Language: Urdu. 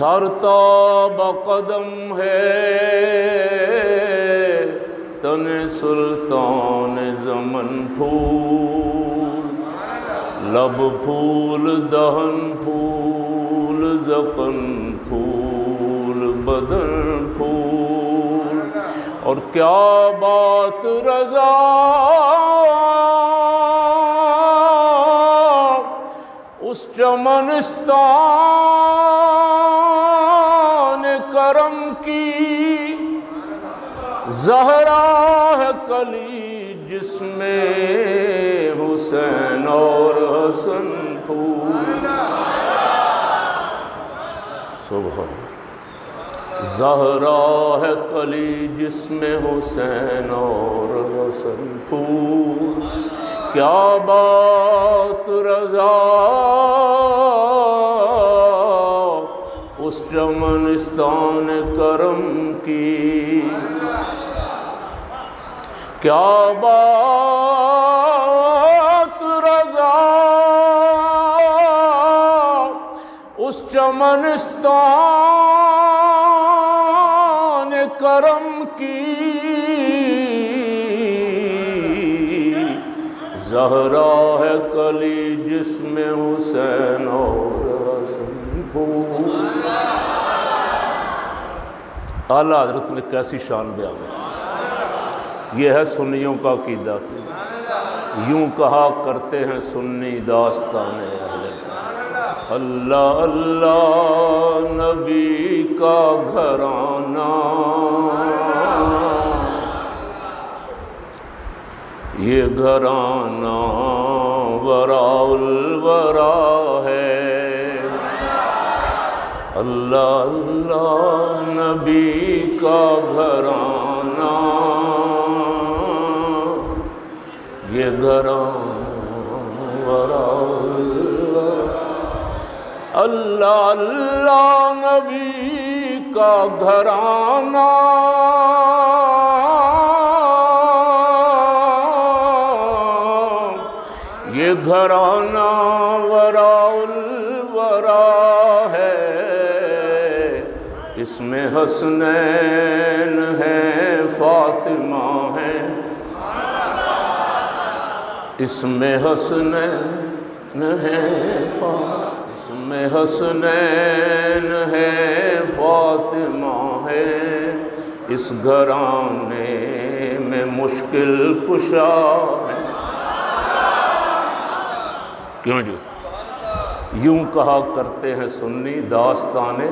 سرتاب قدم ہے تن سلطان زمن پھول، لب پھول دہن پھول زبان پھول بدن پھول، اور کیا بات رضا اس چمنستان کرم کی، زہرا ہے کلی جس میں حسین اور حسن پھول۔ سبحان، زہرا ہے کلی جس میں حسین اور حسن پھول، کیا بات رضا اس چمنستان کرم کی، کیا بات رضا اس چمنستان کرم کی، زہرا ہے کلی جس میں حسین اور حسن پھول۔ اعلیٰ حضرت نے کیسی شان بیان کی۔ یہ ہے سنیوں کا عقیدہ، یوں کہا کرتے ہیں سنی داستان اہل بیت، اللہ اللہ نبی کا گھرانہ، یہ گھرانہ وراء الورا ہے، اللہ اللہ نبی کا گھرانہ، یہ گھرانہ وراء الورا، اللہ اللہ نبی کا گھرانہ، یہ گھرانہ وراء الورا ہے، اس میں حسنین ہیں فاطمہ ہیں، اس میں حسنین ہیں اس میں حسنین ہیں فاطمہ ہیں، اس گھرانے میں مشکل کشا ہے۔ کیوں جو یوں کہا کرتے ہیں سنی داستانے